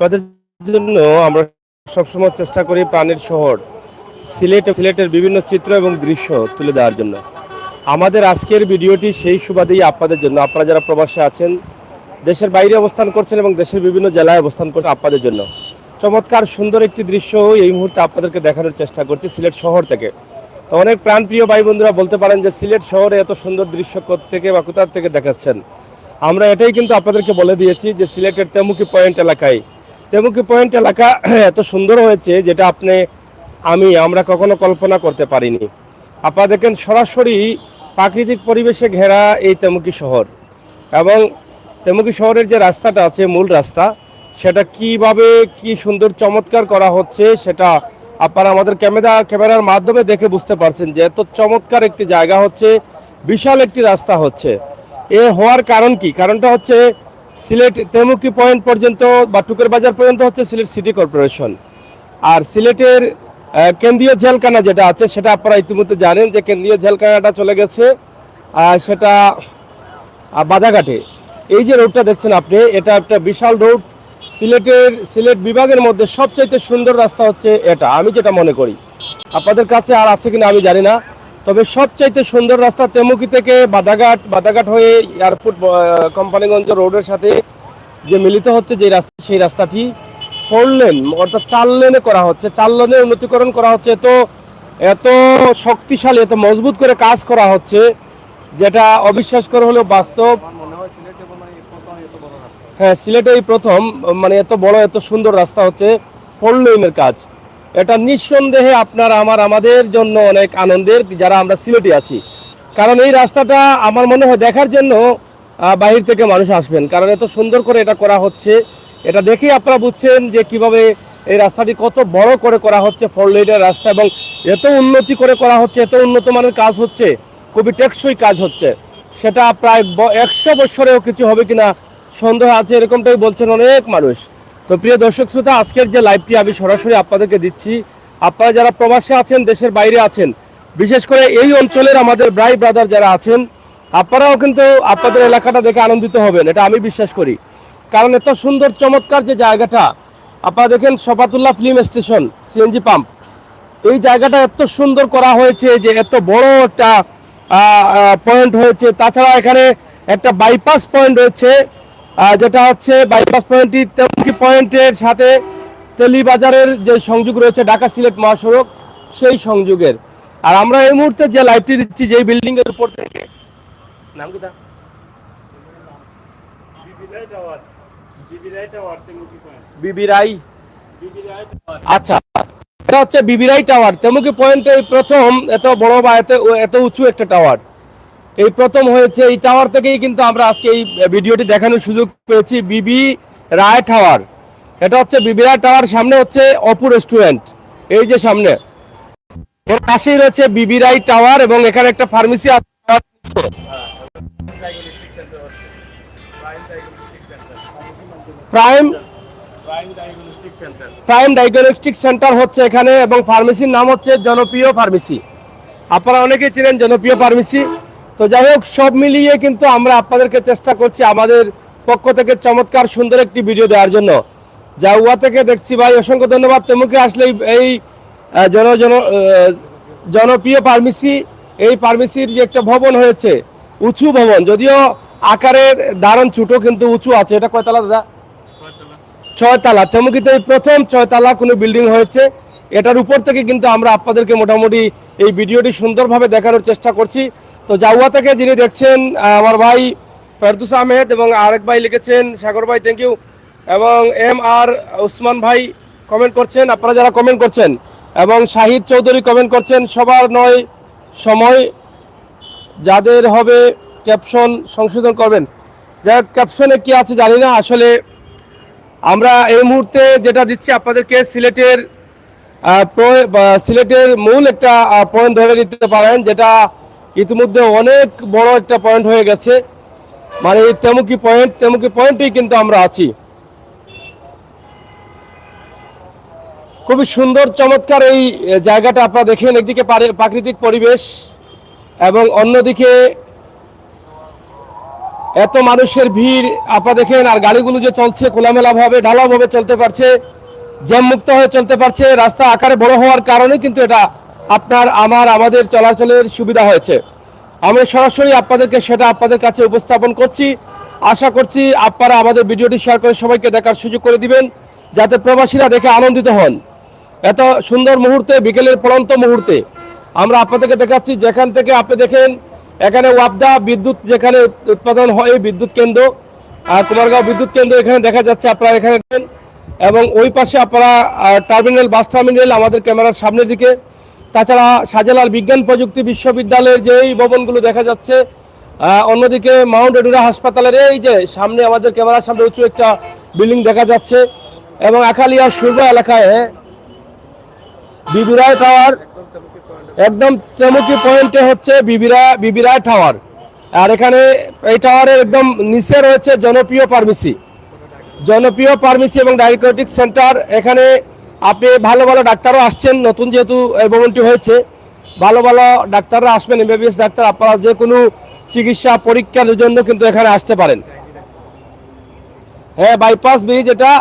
আপনাদের জন্য আমরা সবসময় চেষ্টা করি প্রাণের শহর সিলেটের বিভিন্ন চিত্র এবং দৃশ্য তুলে দেওয়ার জন্য। আমাদের আজকের ভিডিওটি সেই সুবাদেই আপনাদের জন্য, আপনারা যারা প্রবাসে আছেন, দেশের বাইরে অবস্থান করছেন এবং দেশের বিভিন্ন জেলায় অবস্থান করছেন, আপনাদের জন্য চমৎকার সুন্দর একটি দৃশ্য এই মুহূর্তে আপনাদেরকে দেখানোর চেষ্টা করছি সিলেট শহর থেকে। তো অনেক প্রাণপ্রিয় ভাই বন্ধুরা বলতে পারেন যে সিলেট শহরে এত সুন্দর দৃশ্য থেকে বা কোথা থেকে দেখাচ্ছেন। আমরা এটাই কিন্তু আপনাদেরকে বলে দিয়েছি যে সিলেটের তেমুকি পয়েন্ট এলাকায়, তেমুকি পয়েন্ট এলাকা এত সুন্দর হয়েছে যেটা আমরা কখনো কল্পনা করতে পারিনি। আপনারা দেখেন সরাসরি প্রাকৃতিক পরিবেশে ঘেরা এই তেমুকি শহর, এবং তেমুকি শহরের যে রাস্তাটা আছে মূল রাস্তা, সেটা কিভাবে কি সুন্দর চমৎকার করা হচ্ছে সেটা আপনারা আমাদের ক্যামেরার মাধ্যমে দেখে বুঝতে পারছেন যে এত চমৎকার একটি জায়গা হচ্ছে, বিশাল একটি রাস্তা হচ্ছে। এ হওয়ার কারণ কি? কারণটা হচ্ছে সিলেট তেমুকি পয়েন্ট পর্যন্ত বা টুকের বাজার পর্যন্ত হচ্ছে সিলেট সিটি কর্পোরেশন, আর সিলেটের কেন্দ্রীয় জেলখানা যেটা আছে সেটা আপনারা ইতিমধ্যে জানেন যে কেন্দ্রীয় জেলখানাটা চলে গেছে সেটা বাদাঘাটে। এই যে রোডটা দেখছেন আপনি, এটা একটা বিশাল রোড। সিলেট বিভাগের মধ্যে সবচাইতে সুন্দর রাস্তা হচ্ছে এটা, আমি যেটা মনে করি। আপনাদের কাছে আর আছে কিনা আমি জানি না, তবে সবচাইতে সুন্দর রাস্তা তেমুকি থেকে বাদাঘাট হয়ে এয়ারপোর্ট কোম্পানিগঞ্জ রোডের সাথে যে মিলিত হচ্ছে যে রাস্তা, সেই রাস্তাটি 4 লেন অর্থাৎ 4 লেনে করা হচ্ছে, 4 লেনে উন্নতিকরণ করা হচ্ছে। এত শক্তিশালী, এত মজবুত করে কাজ করা হচ্ছে যেটা অবিশ্বাসকর হলেও বাস্তব। হ্যাঁ, সিলেটে এই প্রথম মানে এত বড় এত সুন্দর রাস্তা হচ্ছে 4 লেনের কাজ। এটা নিঃসন্দেহে আমাদের জন্য অনেক আনন্দের যারা আমরা সিলেটে আছি, কারণ এই রাস্তাটা আমার মনে হয় দেখার জন্য বাহির থেকে মানুষ আসবেন, কারণ এত সুন্দর করে এটা করা হচ্ছে। এটা দেখেই আপনারা বুঝছেন যে কিভাবে এই রাস্তাটি কত বড় করে করা হচ্ছে, 4 লেনের রাস্তা, এবং এত উন্নতি করে করা হচ্ছে, এত উন্নত মানের কাজ হচ্ছে, খুবই টেকসই কাজ হচ্ছে। সেটা প্রায় 100 বছরেও কিছু হবে কিনা সন্দেহ আছে, এরকমটাই বলছেন অনেক মানুষ। তো প্রিয় দর্শক শ্রোতা, আজকের যে লাইভটি আমি সরাসরি আপনাদেরকে দিচ্ছি, আপনারা যারা প্রবাসে আছেন, দেশের বাইরে আছেন, বিশেষ করে এই অঞ্চলের আমাদের ভাই ব্রাদার যারা আছেন, আপনারাও কিন্তু আপনাদের এলাকাটা দেখে আনন্দিত হবেন, এটা আমি বিশ্বাস করি। কারণ এত সুন্দর চমৎকার যে জায়গাটা, আপনারা দেখেন শফাতুল্লাহ ফিল্ম স্টেশন, সিএনজি পাম্প, এই জায়গাটা এত সুন্দর করা হয়েছে যে এত বড় একটা পয়েন্ট হয়েছে। তাছাড়া এখানে একটা বাইপাস পয়েন্ট রয়েছে, যেটা হচ্ছে বাইপাস পয়েন্টটি তেমুকি পয়েন্টের সাথে তেলিবাজারের যে সংযোগ রয়েছে ঢাকা সিলেট মহাসড়ক, সেই সংযোগের। আর আমরা এই মুহূর্তে যে লাইভটি দিচ্ছি যেই বিল্ডিং এর উপর থেকে, নাম কি তা? বিবিরাই। আচ্ছা, এটা হচ্ছে বিবিরাই টাওয়ার। তেমুকি পয়েন্টে প্রথম এত বড় বা এত উঁচু একটা টাওয়ার এই প্রথম হয়েছে। এই টাওয়ার থেকেই কিন্তু আমরা আজকে এই ভিডিওটি দেখানোর সুযোগ পেয়েছি। বিবি রায় টাওয়ার, এটা হচ্ছে বিবি রায় টাওয়ার। সামনে হচ্ছে অপু রেস্টুরেন্ট, এই যে সামনে, এর পাশেই রয়েছে বিবি রায় টাওয়ার, এবং এখানে একটা ফার্মেসি আছে। প্রাইম ডায়াগনস্টিক সেন্টার হচ্ছে এখানে, এবং ফার্মেসির নাম হচ্ছে জনপ্রিয় ফার্মেসি। আপনারা অনেকেই চিনেন জনপ্রিয় ফার্মেসি। তো যাই হোক, সব মিলিয়ে কিন্তু আমরা আপনাদেরকে চেষ্টা করছি আমাদের পক্ষ থেকে চমৎকার সুন্দর একটি ভিডিও দেওয়ার জন্য। জাউয়া থেকে দেখছি ভাই, অসংখ্য ধন্যবাদ। তেমুকে আসলে এই জনপ্রিয় ফার্মেসি, এই ফার্মেসির যে একটা ভবন হয়েছে, উঁচু ভবন, যদিও আকারে দারুণ ছোট কিন্তু উঁচু আছে। এটা কয়তলা দাদা? 6 তলা। তেমুকিতে এই প্রথম 6 তলা কোনো বিল্ডিং হয়েছে। এটার উপর থেকে কিন্তু আমরা আপনাদেরকে মোটামুটি এই ভিডিওটি সুন্দরভাবে দেখানোর চেষ্টা করছি। তো জাউয়া থেকে যিনি দেখছেন আমার ভাই ফেরদৌস আহমেদ, এবং আরেক ভাই লিখেছেন সাগর ভাই, থ্যাংক ইউ, এবং MR উসমান ভাই কমেন্ট করছেন। আপনারা যারা কমেন্ট করছেন, এবং শাহিদ চৌধুরী কমেন্ট করছেন, সবার নয় সময় যাদের হবে ক্যাপশন সংশোধন করবেন। যাই ক্যাপশনে কি আছে জানি না, আসলে আমরা এই মুহূর্তে যেটা দিচ্ছি আপনাদেরকে সিলেটের মূল একটা পয়েন্ট ধরে নিতে পারেন, যেটা ইতিমধ্যে অনেক বড় একটা পয়েন্ট হয়ে গেছে। মানে তেমুকি পয়েন্টেই কিন্তু আমরা আছি। খুবই সুন্দর চমৎকার এই জায়গাটা আপনারা দেখেন, একদিকে প্রাকৃতিক পরিবেশ এবং অন্যদিকে এত মানুষের ভিড় আপনারা দেখেন, আর গাড়িগুলো যে চলছে খোলামেলাভাবে ঢালাওভাবে চলতে পারছে, জ্যাম মুক্ত হয়ে চলতে পারছে। রাস্তা আকারে বড় হওয়ার কারণে কিন্তু এটা আপনার আমাদের চলাচলের সুবিধা হয়েছে। আমি সরাসরি আপনাদেরকে সেটা আপনাদের কাছে উপস্থাপন করছি। আশা করছি আপনারা আমাদের ভিডিওটি শেয়ার করে সবাইকে দেখার সুযোগ করে দিবেন, যাতে প্রবাসীরা দেখে আনন্দিত হন। এত সুন্দর মুহূর্তে, বিকেলের পড়ন্ত মুহূর্তে আমরা আপনাদেরকে দেখাচ্ছি, যেখান থেকে আপনি দেখেন এখানে ওয়াবদা বিদ্যুৎ যেখানে উৎপাদন হয়, বিদ্যুৎ কেন্দ্র, কুমারগাঁও বিদ্যুৎ কেন্দ্র এখানে দেখা যাচ্ছে। আপনারা এখানে দেখেন, এবং ওই পাশে আপনারা টার্মিনাল, বাস টার্মিনাল আমাদের ক্যামেরার সামনের দিকে। তাছাড়া শাহজালাল বিজ্ঞান প্রযুক্তি বিশ্ববিদ্যালয়ের যে এই ভবনগুলো দেখা যাচ্ছে, অন্যদিকে মাউন্ট এডুরা হাসপাতালের এই যে সামনে আমাদের ক্যামেরার সামনে উঁচু একটা বিল্ডিং দেখা যাচ্ছে, এবং আখালিয়া সুরব এলাকায় বিবিরায় টাওয়ার, একদম তেমুকি পয়েন্টে হচ্ছে বিবিরায় টাওয়ার। আর এখানে এই টাওয়ারের একদম নিচে রয়েছে জনপ্রিয় ফার্মেসি এবং ডায়াগনস্টিক সেন্টার। এখানে আপনি ভালো ভালো ডাক্তারও আসছেন, নতুন যেহেতু এই ভবনটি হয়েছে, ভালো ভালো ডাক্তাররা আসবেন, এমবিবিএস ডাক্তার। আপনারা যে কোনো চিকিৎসা পরীক্ষার জন্য কিন্তু এখানে আসতে পারেন। হ্যাঁ, বাইপাস ব্রিজ এটা।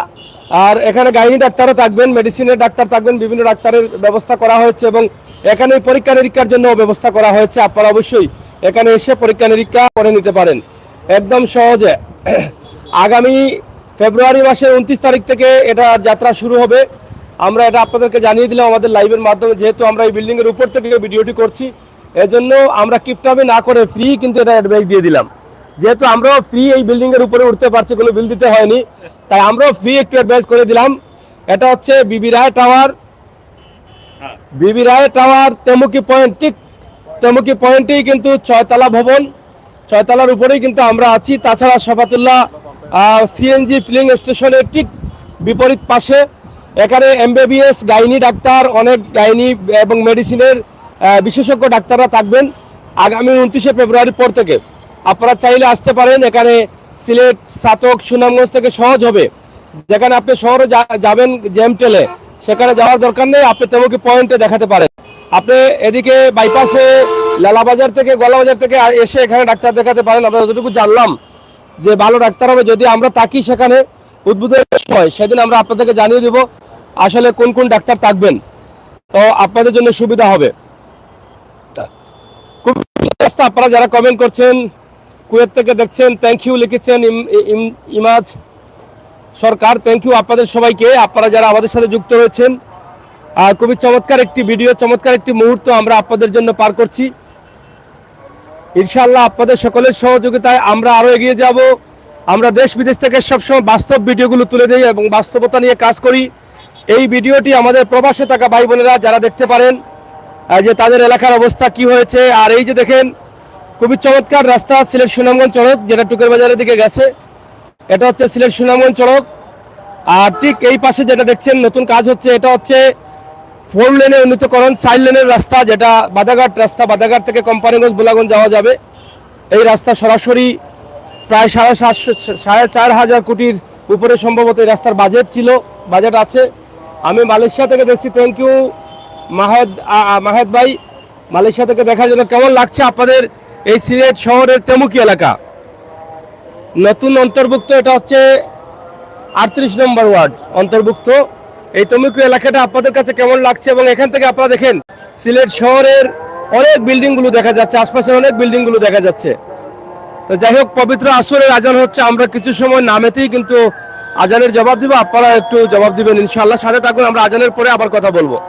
আর এখানে গাইনি ডাক্তারও থাকবেন, মেডিসিনের ডাক্তার থাকবেন, বিভিন্ন ডাক্তারের ব্যবস্থা করা হয়েছে, এবং এখানে পরীক্ষা নিরীক্ষার জন্য ব্যবস্থা করা হয়েছে। আপনারা অবশ্যই এখানে এসে পরীক্ষা নিরীক্ষা করে নিতে পারেন একদম সহজে। আগামী ফেব্রুয়ারি মাসের 29 তারিখ থেকে এটা যাত্রা শুরু হবে। আমরা এটা আপনাদেরকে জানিয়ে দিলাম আমাদের লাইভের মাধ্যমে, যেহেতু আমরা এই বিল্ডিংয়ের উপর থেকে ভিডিওটি করছি, এজন্য আমরা কিপটামে না করে ফ্রি কিন্তু এটা অ্যাডভাইস দিয়ে দিলাম। যেহেতু আমরাও ফ্রি এই বিল্ডিংয়ের উপরে উঠতে পারছি, কোনো বিল দিতে হয়নি, তাই আমরাও ফ্রি একটু অ্যাডভাইস করে দিলাম। এটা হচ্ছে বিবিরায় টাওয়ার তেমুকি পয়েন্ট। ঠিক তেমুকি পয়েন্টেই কিন্তু 6তলা ভবন, 6তলার উপরেই কিন্তু আমরা আছি। তাছাড়া শফাতুল্লাহ সিএনজি ফিলিং স্টেশনের ঠিক বিপরীত পাশে এখানে এমবিবিএস গাইনি ডাক্তার, অনেক গাইনি এবং মেডিসিনের বিশেষজ্ঞ ডাক্তাররা থাকবেন আগামী 29শে ফেব্রুয়ারির পর থেকে। আপনারা চাইলে আসতে পারেন। এখানে সিলেট, সাতক, সুনামগঞ্জ থেকে সহজ হবে। যেখানে আপনি শহরে যাবেন জ্যামটেলে, সেখানে যাওয়ার দরকার নেই, আপনি তেমুকি পয়েন্টে দেখাতে পারেন। আপনি এদিকে বাইপাসে লালাবাজার থেকে, গলাবাজার থেকে এসে এখানে ডাক্তার দেখাতে পারেন। আমরা যতটুকু জানলাম যে ভালো ডাক্তার হবে, যদি আমরা থাকি সেখানে উদ্বোধনের সময়, সেদিন আমরা আপনাদেরকে জানিয়ে দেব আসলে কোন কোন ডাক্তার থাকবেন, তো আপনাদের জন্য সুবিধা হবে। খুব আপনারা যারা কমেন্ট করছেন, কুয়েত থেকে দেখছেন, থ্যাংক ইউ লিখেছেন ইমাজ সরকার, থ্যাংক ইউ আপনাদের সবাইকে, আপনারা যারা আমাদের সাথে যুক্ত হয়েছেন। আর খুবই চমৎকার একটি ভিডিও, চমৎকার একটি মুহূর্ত আমরা আপনাদের জন্য পার করছি। ইনশাআল্লাহ আপনাদের সকলের সহযোগিতায় আমরা আরও এগিয়ে যাব। আমরা দেশ বিদেশ থেকে সবসময় বাস্তব ভিডিওগুলো তুলে দিই এবং বাস্তবতা নিয়ে কাজ করি। এই ভিডিওটি আমাদের প্রবাসে থাকা ভাই বোনেরা যারা দেখতে পারেন যে তাদের এলাকার অবস্থা কি হয়েছে। আর এই যে দেখেন, খুবই চমৎকার রাস্তা, সিলেট সুনামগঞ্জ সড়ক, যেটা টুকের বাজারের দিকে গেছে। এটা হচ্ছে সিলেট সুনামগঞ্জ সড়ক। আর ঠিক এই পাশে যেটা দেখছেন নতুন কাজ হচ্ছে, এটা হচ্ছে 4 লেনে উন্নীতকরণ, 4 লেনের রাস্তা, যেটা বাদাঘাট রাস্তা, বাদাঘাট থেকে কোম্পানিগঞ্জ, বোলাগঞ্জ যাওয়া যাবে। এই রাস্তা সরাসরি প্রায় 4,500 কোটির উপরে সম্ভবত এই রাস্তার বাজেট আছে। আমি মালয়েশিয়া থেকে দেখছি, থ্যাংক ইউ মাহেদ ভাই, মালয়েশিয়া থেকে দেখার জন্য। কেমন লাগছে আপনাদের এই সিলেট শহরের তেমুকি এলাকা? নতুন অন্তর্ভুক্ত, এটা হচ্ছে 38 নম্বর ওয়ার্ড অন্তর্ভুক্ত। এই তেমুকি এলাকাটা আপনাদের কাছে কেমন লাগছে? এবং এখান থেকে আপনারা দেখেন সিলেট শহরের অনেক বিল্ডিংগুলো দেখা যাচ্ছে, আশপাশের অনেক বিল্ডিংগুলো দেখা যাচ্ছে। তো যাই হোক, পবিত্র আসরের আজান হচ্ছে, আমরা কিছু সময় নামেতেই কিন্তু আজানের জবাব দিব। আপনারা একটু জবাব দিবেন ইনশাআল্লাহ, সাথে থাকুন। আমরা আজানের পরে আবার কথা বলবো।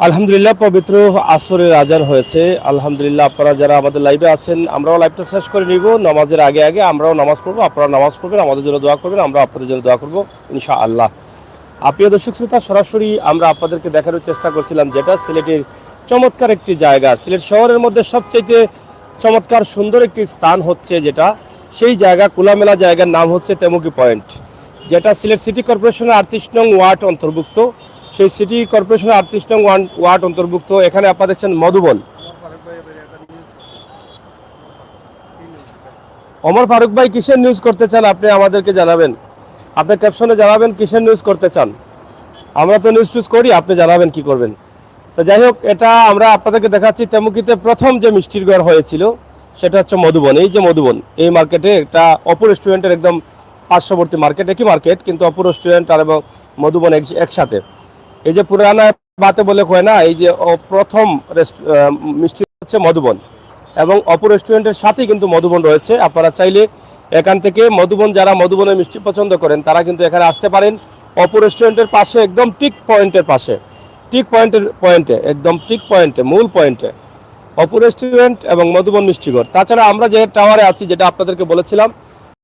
আলহামদুলিল্লাহ, পবিত্র আসরের আজান হয়েছে। আলহামদুলিল্লাহ, আপনারা যারা আমাদের লাইভে আছেন, আমরাও লাইভটা শেষ করে নিব। নামাজের আগে আগে আমরাও নামাজ পড়বো, আপনারা নামাজ পড়বেন, আমাদের জন্য দোয়া করবেন, আমরা আপনাদের জন্য দোয়া করবো ইনশাআল্লাহ। প্রিয় দর্শক শ্রোতা, সরাসরি আমরা আপনাদেরকে দেখানোর চেষ্টা করছিলাম যেটা সিলেটের চমৎকার একটি জায়গা, সিলেট শহরের মধ্যে সবচেয়ে চমৎকার সুন্দর একটি স্থান হচ্ছে যেটা, সেই জায়গা খোলামেলা জায়গার নাম হচ্ছে তেমুকি পয়েন্ট, যেটা সিলেট সিটি কর্পোরেশনের 38 নং ওয়ার্ড অন্তর্ভুক্ত। সেই সিটি কর্পোরেশনের 38 নং ওয়ার্ড অন্তর্ভুক্ত। এখানে আপনারা দেখছেন মধুবন। ওমর ফারুক ভাই কিসের নিউজ করতে চান আপনি আমাদেরকে জানাবেন, আপনি ক্যাপশনে জানাবেন কিসের নিউজ করতে চান। আমরা তো নিউজ টুজ করি, আপনি জানাবেন কি করবেন। তো যাই হোক, এটা আমরা আপনাদেরকে দেখাচ্ছি তেমুকিতে প্রথম যে মিষ্টির ঘর হয়েছিল সেটা হচ্ছে মধুবন। এই যে মধুবন, এই মার্কেটে একটা অপু রেস্টুরেন্টের একদম পার্শ্ববর্তী মার্কেট, একই মার্কেট কিন্তু অপু রেস্টুরেন্ট আর এবং মধুবন একসাথে। এই যে পুরানা বাতে বলে কয় না, এই যে প্রথম মিষ্টি হচ্ছে মধুবন, এবং অপু রেস্টুরেন্টের সাথেই কিন্তু মধুবন রয়েছে। আপনারা চাইলে এখান থেকে মধুবন, যারা মধুবনের মিষ্টি পছন্দ করেন তারা কিন্তু এখানে আসতে পারেন। অপু রেস্টুরেন্টের পাশে একদম টিক পয়েন্টের পাশে, একদম টিক পয়েন্টে, মূল পয়েন্টে অপু রেস্টুরেন্ট এবং মধুবন মিষ্টিঘর। তাছাড়া আমরা যে টাওয়ারে আছি, যেটা আপনাদেরকে বলেছিলাম,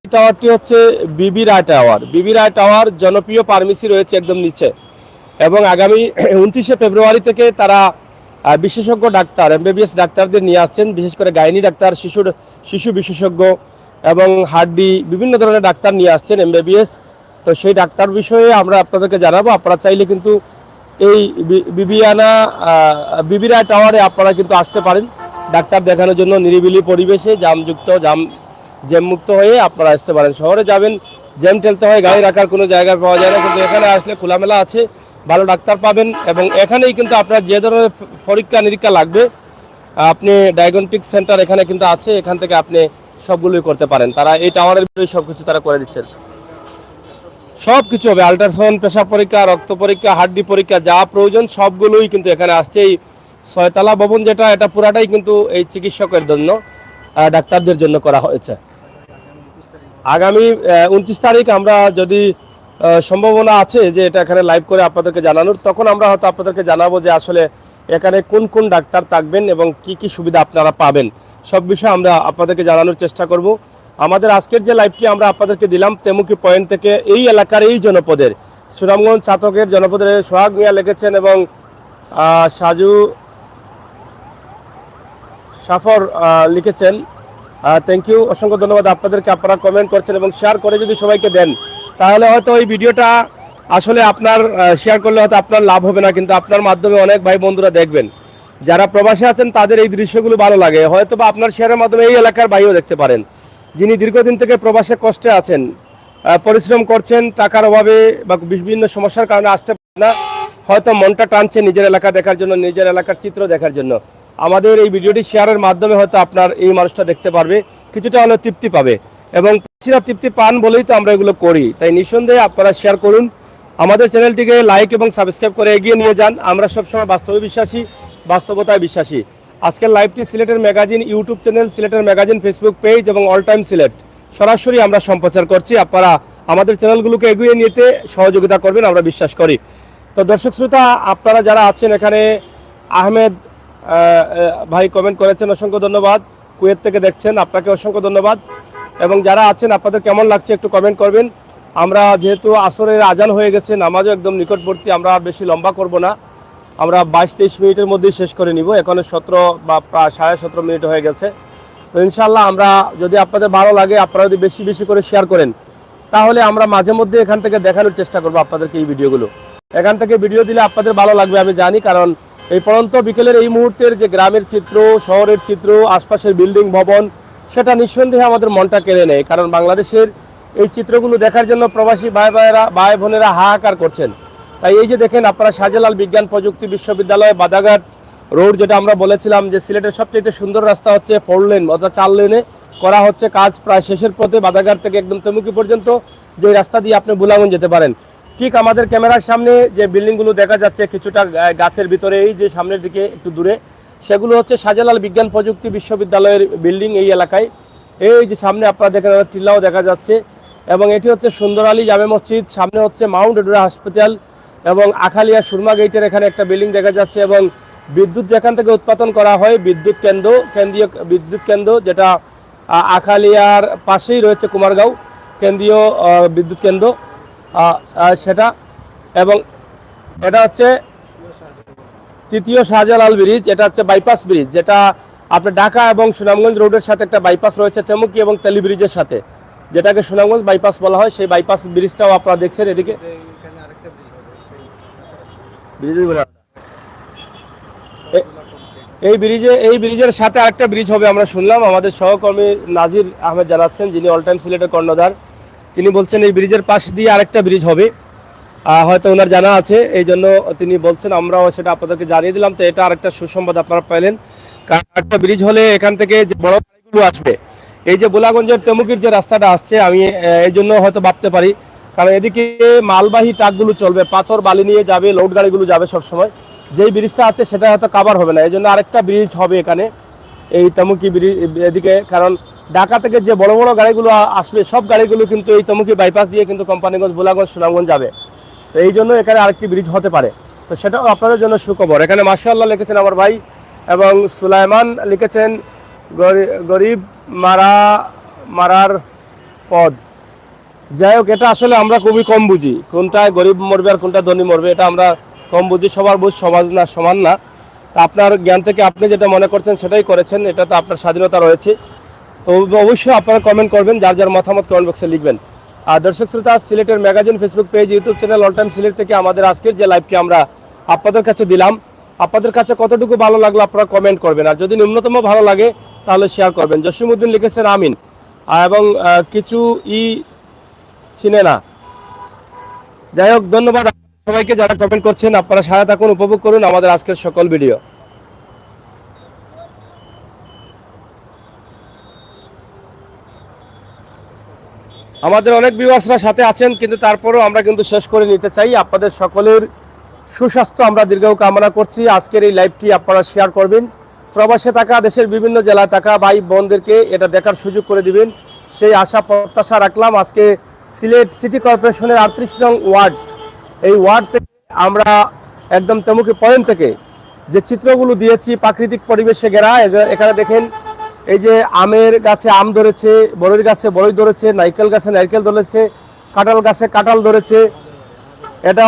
এই টাওয়ারটি হচ্ছে বিবি রায় টাওয়ার। বিবি রায় টাওয়ার জনপ্রিয় ফার্মেসি রয়েছে একদম নিচে, এবং আগামী 29শে ফেব্রুয়ারি থেকে তারা বিশেষজ্ঞ ডাক্তার, এমবিবিএস ডাক্তারদের নিয়ে আসছেন, বিশেষ করে গাইনি ডাক্তার, শিশু বিশেষজ্ঞ এবং হাড্ডি, বিভিন্ন ধরনের ডাক্তার নিয়ে আসছেন এমবিবিএস। তো সেই ডাক্তার বিষয়ে আমরা আপনাদেরকে জানাবো। আপনারা চাইলে কিন্তু এই বিবি রায় টাওয়ারে আপনারা কিন্তু আসতে পারেন ডাক্তার দেখানোর জন্য, নিরিবিলি পরিবেশে, জ্যামমুক্ত হয়ে আপনারা আসতে পারেন। শহরে যাবেন, জ্যাম ঠেলতে হয়, গাড়ি রাখার কোনো জায়গা পাওয়া যায় না, কিন্তু এখানে আসলে খোলামেলা আছে, ভালো ডাক্তার পাবেন। এবং এখানেই কিন্তু আপনার যে ধরনের পরীক্ষা নিরীক্ষা লাগবে, আপনি ডায়াগনস্টিক সেন্টার এখানে কিন্তু আছে, এখান থেকে আপনি সবগুলোই করতে পারেন। তারা এই টাওয়ারের ভিতরে সব কিছু তারা করে দিচ্ছেন, সব কিছু হবে। আল্ট্রাসাউন্ড, পেশাব পরীক্ষা, রক্ত পরীক্ষা, হাড্ডি পরীক্ষা, যা প্রয়োজন সবগুলোই কিন্তু এখানে আসছে। এই 6 তলা ভবন যেটা, এটা পুরাটাই কিন্তু এই চিকিৎসকের জন্য, ডাক্তারদের জন্য করা হয়েছে। আগামী 29 তারিখ আমরা যদি সম্ভাবনা আছে যে এটা এখানে লাইভ করে আপনাদেরকে জানানোর, তখন আমরা হয়তো আপনাদেরকে জানাবো যে আসলে এখানে কোন কোন ডাক্তার থাকবেন এবং কি কি সুবিধা আপনারা পাবেন, সব বিষয়ে আমরা আপনাদেরকে জানানোর চেষ্টা করব। আমাদের আজকের যে লাইভটি আমরা আপনাদেরকে দিলাম তেমুকি পয়েন্ট থেকে, এই এলাকার এই জনপদের সুনামগঞ্জ চাতকের জনপদের সোহাগ মিয়া লিখেছেন এবং সাজু সাফর লিখেছেন। থ্যাংক ইউ, অসংখ্য ধন্যবাদ আপনাদেরকে। আপনারা কমেন্ট করছেন এবং শেয়ার করে যদি সবাইকে দেন তাহলে হয়তো এই ভিডিওটা আসলে আপনার শেয়ার করলে হয়তো আপনার লাভ হবে না, কিন্তু আপনার মাধ্যমে অনেক ভাই বন্ধুরা দেখবেন, যারা প্রবাসী আছেন তাদের এই দৃশ্যগুলো ভালো লাগে, হয়তো বা আপনার শেয়ারের মাধ্যমে এই এলাকার ভাইও দেখতে পারেন, যিনি দীর্ঘদিন থেকে প্রবাসে কষ্টে আছেন, পরিশ্রম করছেন, টাকার অভাবে বা বিভিন্ন সমস্যার কারণে আসতে পারেন না, হয়তো মনটা টানছে নিজের এলাকা দেখার জন্য, নিজের এলাকার চিত্র দেখার জন্য। আমাদের এই ভিডিওটি শেয়ারের মাধ্যমে হয়তো আপনার এই মানুষটা দেখতে পারবে, কিছুটা হলেও তৃপ্তি পাবে, এবং তৃপ্তি পান বলেই তো আমরা এগুলো করি। তাই নিঃসন্দেহে আপনারা শেয়ার করুন, আমাদের চ্যানেলটিকে লাইক এবং সাবস্ক্রাইব করে এগিয়ে নিয়ে যান। আমরা সবসময় বাস্তবে বিশ্বাসী, বাস্তবতায় বিশ্বাসী। আজকের লাইভটি সিলেটের ম্যাগাজিন ইউটিউব চ্যানেল, সিলেটের ম্যাগাজিন ফেসবুক পেজ এবং অল টাইম সিলেট সরাসরি আমরা সম্প্রচার করছি। আপনারা আমাদের চ্যানেলগুলোকে এগিয়ে নিতে সহযোগিতা করবেন আমরা বিশ্বাস করি। তো দর্শক শ্রোতা, আপনারা যারা আছেন এখানে, আহমেদ ভাই কমেন্ট করেছেন, অসংখ্য ধন্যবাদ। কুয়েত থেকে দেখছেন, আপনাকে অসংখ্য ধন্যবাদ। এবং যারা আছেন আপনাদের কেমন লাগছে একটু কমেন্ট করবেন। আমরা যেহেতু আসরের আজান হয়ে গেছে, নামাজও একদম নিকটবর্তী, আমরা আর বেশি লম্বা করব না, আমরা 22-23 মিনিটের মধ্যেই শেষ করে নিব। এখনো 17 বা প্রায় 17.5 মিনিট হয়ে গেছে। তো ইনশাল্লাহ আমরা, যদি আপনাদের ভালো লাগে, আপনারা যদি বেশি বেশি করে শেয়ার করেন, তাহলে আমরা মাঝে মধ্যে এখান থেকে দেখানোর চেষ্টা করবো আপনাদেরকে এই ভিডিওগুলো। এখান থেকে ভিডিও দিলে আপনাদের ভালো লাগবে আমি জানি, কারণ এই পরন্ত বিকেলের এই মুহূর্তের যে গ্রামের চিত্র, শহরের চিত্র, আশপাশের বিল্ডিং ভবন, সেটা নিঃসন্দেহে আমাদের মনটা কেড়ে নেয়। কারণ বাংলাদেশের এই চিত্রগুলো দেখার জন্য প্রবাসী ভাই বোনেরা হাহাকার করছেন। তাই এই যে দেখেন আপনারা, শাহজালাল বিজ্ঞান প্রযুক্তি বিশ্ববিদ্যালয় বাদাঘাট রোড, যেটা আমরা বলেছিলাম যে সিলেটের সবচেয়ে সুন্দর রাস্তা হচ্ছে 4 লেন অর্থাৎ 4 লেনে করা হচ্ছে কাজ, প্রায় শেষের পথে বাদাঘাট থেকে একদম তেমুকি পর্যন্ত, যে রাস্তা দিয়ে আপনি বুলাগঞ্জ যেতে পারেন। ঠিক আমাদের ক্যামেরার সামনে যে বিল্ডিংগুলো দেখা যাচ্ছে কিছুটা গাছের ভিতরে, এই যে সামনের দিকে একটু দূরে, সেগুলো হচ্ছে শাহজালাল বিজ্ঞান প্রযুক্তি বিশ্ববিদ্যালয়ের বিল্ডিং এই এলাকায়। এই যে সামনে আপনারা দেখেন টিলাও দেখা যাচ্ছে, এবং এটি হচ্ছে সুন্দর আলী জামে মসজিদ, সামনে হচ্ছে মাউন্ট এডুরা হাসপাতাল, এবং আখালিয়া সুরমা গেটের এখানে একটা বিল্ডিং দেখা যাচ্ছে, এবং বিদ্যুৎ যেখান থেকে উৎপাদন করা হয় কেন্দ্রীয় বিদ্যুৎ কেন্দ্র, যেটা আখালিয়ার পাশেই রয়েছে কুমারগাঁও কেন্দ্রীয় বিদ্যুৎ কেন্দ্র, সেটা। এবং এটা হচ্ছে 3য় শাহজালাল ব্রিজ, এটা হচ্ছে বাইপাস ব্রিজ, যেটা আপনার ঢাকা এবং সুনামগঞ্জ রোডের সাথে একটা বাইপাস রয়েছে তেমুকি এবং তেলি ব্রিজের সাথে, যেটাকে সুনামগঞ্জ বাইপাস বলা হয়। সেই বাইপাস ব্রিজটাও আপনারা দেখছেন এদিকে। এই ব্রিজের সাথে আরেকটা ব্রিজ হবে আমরা শুনলাম, আমাদের সহকর্মী নাজির আহমেদ জানাচ্ছেন, যিনি অল টাইম সিলেটের কর্ণধার। তিনি বলছেন এই ব্রিজের পাশ দিয়ে আরেকটা ব্রিজ হবে, হয়তো ওনার জানা আছে, এই জন্য তিনি বলছেন, আমরাও সেটা আপনাদেরকে জানিয়ে দিলাম। তো এটা আরেকটা সুসংবাদ আপনারা পাইলেন, কারণ একটা ব্রিজ হলে এখান থেকে যে বড় গাড়িগুলো আসবে, এই যে বোলাগঞ্জের তেমুকির যে রাস্তাটা আসছে, আমি এই জন্য হয়তো ভাবতে পারি, কারণ এদিকে মালবাহী ট্রাকগুলো চলবে, পাথর বালি নিয়ে যাবে, লোড গাড়িগুলো যাবে সবসময়, যেই ব্রিজটা আছে সেটা হয়তো কাভার হবে না, এই জন্য আরেকটা ব্রিজ হবে এখানে এই তেমুকি ব্রিজ এদিকে। কারণ ঢাকা থেকে যে বড় বড় গাড়িগুলো আসবে, সব গাড়িগুলো কিন্তু এই তেমুকি বাইপাস দিয়ে কিন্তু কোম্পানিগঞ্জ, বোলাগঞ্জ, সুনামগঞ্জ যাবে। তো এই জন্য এখানে আরেকটি ব্রিজ হতে পারে, তো সেটাও আপনাদের জন্য সুখবর। এখানে মাশাআল্লাহ লিখেছেন আমার ভাই, এবং সুলাইমান লিখেছেন গরিব মারার পদ। যাই হোক, এটা আসলে আমরা খুবই কম বুঝি, কোনটায় গরিব মরবে আর কোনটা ধনী মরবে, এটা আমরা কম বুঝি। সবার বুঝ সমান না। তা আপনার জ্ঞান থেকে আপনি যেটা মনে করছেন সেটাই করেছেন, এটা তো আপনার স্বাধীনতা রয়েছে। তো অবশ্যই আপনারা কমেন্ট করবেন, যার যার মতামত কমেন্ট বক্সে লিখবেন। আর দর্শক শ্রোতা, সিলেটের magazine Facebook page, YouTube channel all time Sylhet থেকে আমাদের আজকের যে লাইভটি আমরা আপনাদের কাছে দিলাম, আপনাদের কাছে কতটুকু ভালো লাগলো আপনারা কমেন্ট করবেন, আর যদি ন্যূনতম ভালো লাগে তাহলে শেয়ার করবেন। জসিমউদ্দিন লিখেছেন আমিন, এবং কিছু চিনে না। যাই হোক, ধন্যবাদ সবাইকে যারা কমেন্ট করছেন। আপনারা সাথে থাকুন, উপভোগ করুন আমাদের আজকের সকল ভিডিও। আমাদের অনেক ভিউয়ার্সরা সাথে আছেন, কিন্তু তারপরেও আমরা কিন্তু শেষ করে নিতে চাই। আপনাদের সকলের সুস্বাস্থ্য আমরা দীর্ঘায়ু কামনা করছি। আজকের এই লাইভটি আপনারা শেয়ার করবেন, প্রবাসে থাকা দেশের বিভিন্ন জেলায় থাকা ভাই বোনদেরকে এটা দেখার সুযোগ করে দিবেন। সেই আশা প্রত্যাশা রাখলাম। আজকে সিলেট সিটি কর্পোরেশনের 38 নং ওয়ার্ড, এই ওয়ার্ড থেকে আমরা একদম তেমুকি পয়েন্ট থেকে যে চিত্রগুলো দিয়েছি প্রাকৃতিক পরিবেশে ঘেরা। এখানে দেখেন এই যে আমের গাছে আম ধরেছে, বড়ইর গাছে বড়ই ধরেছে, নারকেল গাছে নারকেল ধরেছে, কাঁঠাল গাছে কাঁঠাল ধরেছে। এটা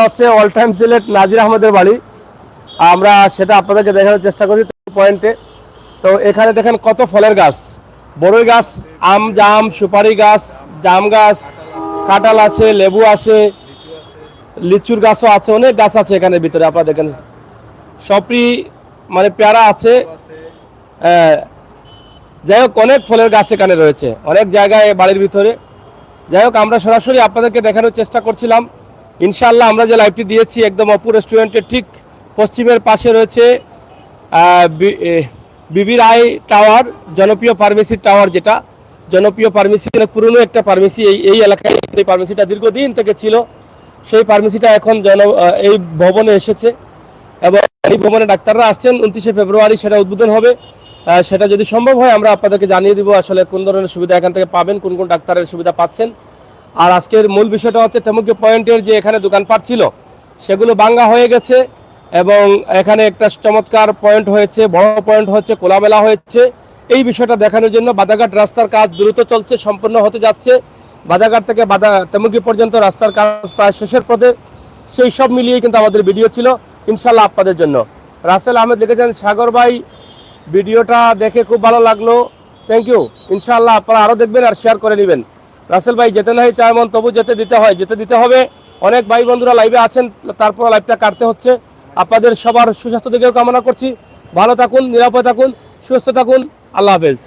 হচ্ছে অল টাইম সিলেট নাজির আহমেদের বাড়ি। আমরা সেটা আপনাদেরকে দেখানোর চেষ্টা করছি পয়েন্টে। তো এখানে দেখেন কত ফলের গাছ, বড়ই গাছ, আম জাম সুপারি গাছ, জাম গাছ, কাঁঠাল আছে, লেবু আছে, লিচুর গাছও আছে, অনেক গাছ আছে এখানের ভিতরে। আপনারা দেখেন সবই মানে পেয়ারা আছে। যাই হোক অনেক ফলের গাছ এখানে রয়েছে অনেক জায়গায় বাড়ির ভিতরে। যাই হোক আমরা সরাসরি আপনাদেরকে দেখানোর চেষ্টা করছিলাম। ইনশাআল্লাহ আমরা যে লাইভটি দিয়েছি একদম অপু রেস্টুরেন্টের ঠিক পশ্চিমের পাশে রয়েছে বিবি রায় টাওয়ার, জনপ্রিয় ফার্মেসির টাওয়ার, যেটা জনপ্রিয় ফার্মেসি, পুরনো একটা ফার্মেসি। এই এলাকায় এই ফার্মেসিটা দীর্ঘদিন থেকে ছিল। সেই ফার্মেসিটা এখন এই ভবনে এসেছে এবং এই ভবনে ডাক্তাররা আসছেন। 29শে ফেব্রুয়ারি সেটা উদ্বোধন হবে। সেটা যদি সম্ভব হয় আমরা আপনাদেরকে জানিয়ে দিব আসলে কোন ধরনের সুবিধা এখান থেকে পাবেন, কোন কোন ডাক্তারের সুবিধা পাচ্ছেন। আর আজকের মূল বিষয়টা হচ্ছে তেমুকি পয়েন্টের যে এখানে দোকানপাট ছিল সেগুলো ভাঙ্গা হয়ে গেছে এবং এখানে একটা চমৎকার পয়েন্ট হয়েছে, বড় পয়েন্ট হচ্ছে, খোলামেলা হয়েছে। এই বিষয়টা দেখানোর জন্য বাদাঘাট রাস্তার কাজ দ্রুত চলছে, সম্পূর্ণ হতে যাচ্ছে। বাদাঘাট থেকে তেমুকি পর্যন্ত রাস্তার কাজ প্রায় শেষের পথে। সেই সব মিলিয়ে কিন্তু আমাদের ভিডিও ছিল ইনশাল্লাহ আপনাদের জন্য। রাসেল আহমেদ লিখেছেন, সাগর ভাই ভিডিওটা দেখে খুব ভালো লাগলো, থ্যাংক ইউ। ইনশাআল্লাহ আপনারা আরও দেখবেন আর শেয়ার করে নেবেন। রাসেল ভাই যেতে নাই চায় মন, তবু যেতে দিতে হবে। অনেক ভাই বন্ধুরা লাইভে আছেন, তারপর লাইভটা কাটতে হচ্ছে। আপনাদের সবার সুস্বাস্থ্য দিকেও কামনা করছি। ভালো থাকুন, নিরাপদে থাকুন, সুস্থ থাকুন। আল্লাহ হাফেজ।